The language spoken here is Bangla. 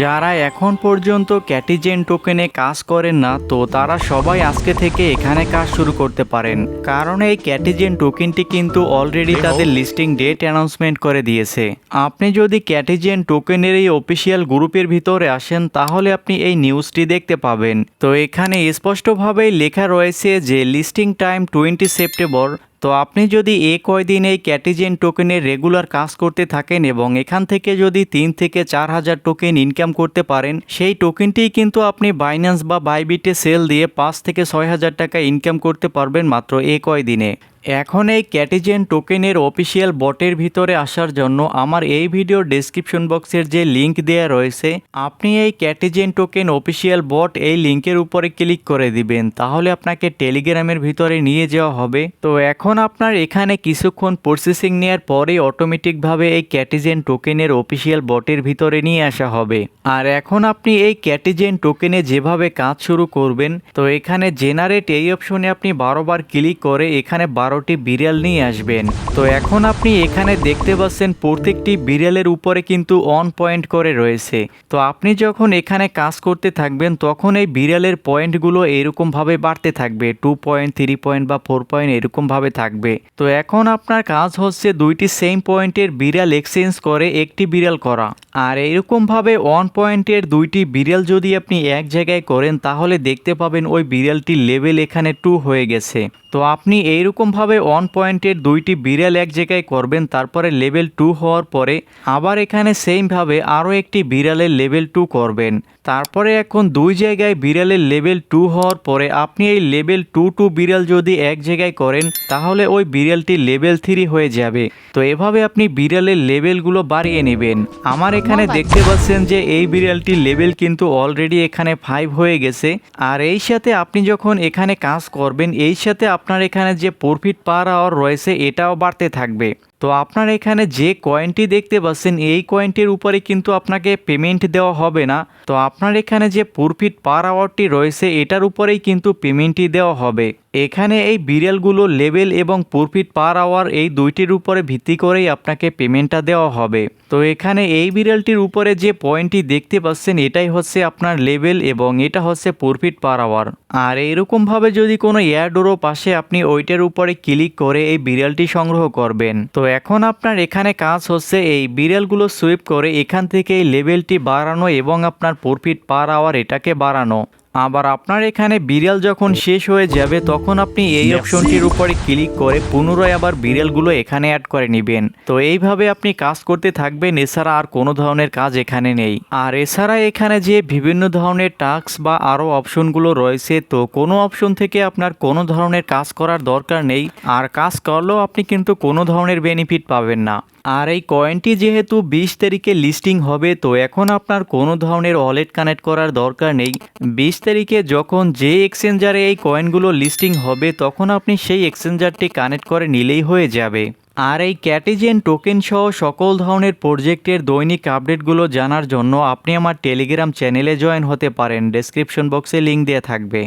যারা এখন পর্যন্ত ক্যাটিজেন টোকেনে কাজ করেন না তো তারা সবাই আজকে থেকে এখানে কাজ শুরু করতে পারেন, কারণ এই ক্যাটিজেন টোকেনটি কিন্তু অলরেডি তাদের লিস্টিং ডেট অ্যানাউন্সমেন্ট করে দিয়েছে। আপনি যদি ক্যাটিজেন টোকেনের এই অফিসিয়াল গ্রুপের ভিতরে আসেন তাহলে আপনি এই নিউজটি দেখতে পাবেন। তো এখানে স্পষ্টভাবেই লেখা রয়েছে যে লিস্টিং টাইম 20 সেপ্টেম্বর। তো আপনি যদি কয়দিন এই ক্যাটিজেন টোকেনের রেগুলার কাজ করতে থাকেন এবং এখান থেকে যদি 3 থেকে 4 হাজার টোকেন ইনকাম করতে পারেন, সেই টোকেনটিই কিন্তু আপনি বাইন্যান্স বা বাইবিটে সেল দিয়ে 5 থেকে 6 হাজার টাকা ইনকাম করতে পারবেন মাত্র কয়দিনে। এখন এই ক্যাটিজেন টোকেনের অফিসিয়াল বটের ভিতরে আসার জন্য আমার এই ভিডিওর ডেসক্রিপশন বক্সের যে লিঙ্ক দেওয়া রয়েছে, আপনি এই ক্যাটিজেন টোকেন অফিসিয়াল বট এই লিঙ্কের উপরে ক্লিক করে দিবেন, তাহলে আপনাকে টেলিগ্রামের ভিতরে নিয়ে যাওয়া হবে। তো এখন আপনার এখানে কিছুক্ষণ প্রসেসিং নেওয়ার পরে অটোমেটিকভাবে এই ক্যাটিজেন টোকেনের অফিসিয়াল বটের ভিতরে নিয়ে আসা হবে। আর এখন আপনি এই ক্যাটিজেন টোকেনে যেভাবে কাজ শুরু করবেন, তো এখানে জেনারেট এই অপশনে আপনি 12বার ক্লিক করে এখানে 12টি বিড়াল নিয়ে আসবেন। তো এখন আপনি এখানে দেখতে পাচ্ছেন প্রত্যেকটি বিড়ালের উপরে কিন্তু অন পয়েন্ট করে রয়েছে। তো আপনি যখন এখানে কাজ করতে থাকবেন তখন এই বিড়ালের পয়েন্টগুলো এরকমভাবে বাড়তে থাকবে, 2 পয়েন্ট, 3 পয়েন্ট বা 4 পয়েন্ট এরকমভাবে থাকবে। তো এখন আপনার কাজ হচ্ছে দুইটি সেম পয়েন্টের বিড়াল এক্সচেঞ্জ করে একটি বিড়াল করা। আর এইরকমভাবে 1 পয়েন্টের দুইটি বিড়াল যদি আপনি এক জায়গায় করেন তাহলে দেখতে পাবেন ওই বিড়ালটির লেভেল এখানে 2 হয়ে গেছে। তো আপনি এইরকমভাবে 1 পয়েন্টের দুইটি বিড়াল এক জায়গায় করবেন, তারপরে লেভেল 2 হওয়ার পরে আবার এখানে সেমভাবে আরও একটি বিড়ালের লেভেল 2 করবেন। তারপরে এখন দুই জায়গায় বিড়ালের লেভেল 2 হওয়ার পরে আপনি এই লেভেল 2 বিড়াল যদি এক জায়গায় করেন তাহলে ওই বিড়ালটি লেভেল 3 হয়ে যাবে। তো এভাবে আপনি বিড়ালের লেভেলগুলো বাড়িয়ে নেবেন। আমার এখানে দেখতে পাচ্ছেন যে এই বিড়ালটির লেভেল কিন্তু অলরেডি এখানে 5 হয়ে গেছে। আর এই সাথে আপনি যখন এখানে কাজ করবেন এই সাথে আপনার এখানে যে প্রফিট পার আওয়ার রয়েছে এটাও বাড়তে থাকবে। তো আপনার এখানে যে কয়েনটি দেখতে পাচ্ছেন এই কয়েনটির উপরে কিন্তু আপনাকে পেমেন্ট দেওয়া হবে না। তো আপনার এখানে যে প্রফিট পার আওয়ারটি রয়েছে এটার উপরেই কিন্তু পেমেন্টটি দেওয়া হবে। এখানে এই বিড়ালগুলো লেভেল এবং প্রফিট পার আওয়ার এই দুইটির উপরে ভিত্তি করেই আপনাকে পেমেন্টটা দেওয়া হবে। তো এখানে এই বিড়ালটির উপরে যে পয়েন্টটি দেখতে পাচ্ছেন এটাই হচ্ছে আপনার লেভেল এবং এটা হচ্ছে প্রফিট পার আওয়ার। আর এইরকমভাবে যদি কোনো এয়ারড্রপ আসে আপনি ওইটার উপরে ক্লিক করে এই বিড়ালটি সংগ্রহ করবেন। তো এখন আপনার এখানে কাজ হচ্ছে এই বিড়ালগুলো সুইপ করে এখান থেকে এই লেভেলটি বাড়ানো এবং আপনার প্রফিট পার আওয়ার এটাকে বাড়ানো। আবার আপনার এখানে বিড়াল যখন শেষ হয়ে যাবে তখন আপনি এই অপশনটির উপরে ক্লিক করে পুনরায় আবার বিড়ালগুলো এখানে অ্যাড করে নেবেন। তো এইভাবে আপনি কাজ করতে থাকবেন, এছাড়া আর কোনো ধরনের কাজ এখানে নেই। আর এছাড়া এখানে যে বিভিন্ন ধরনের টাস্ক বা আরও অপশনগুলো রয়েছে, তো কোনো অপশন থেকে আপনার কোনো ধরনের কাজ করার দরকার নেই। আর কাজ করলেও আপনি কিন্তু কোনো ধরনের বেনিফিট পাবেন না। আর এই কয়েনটি যেহেতু 20 তারিখে লিস্টিং হবে, তো এখন আপনার কোনো ধরনের ওয়ালেট কানেক্ট করার দরকার নেই। 20 তারিখে যখন যে এক্সচেঞ্জারে এই কয়েনগুলো লিস্টিং হবে তখন আপনি সেই এক্সচেঞ্জারটি কানেক্ট করে নিলেই হয়ে যাবে। আর এই ক্যাটিজেন টোকেন সহ সকল ধরনের প্রজেক্টের দৈনিক আপডেটগুলো জানার জন্য আপনি আমার টেলিগ্রাম চ্যানেলে জয়েন হতে পারেন, ডেসক্রিপশন বক্সে লিঙ্ক দেওয়া থাকবে।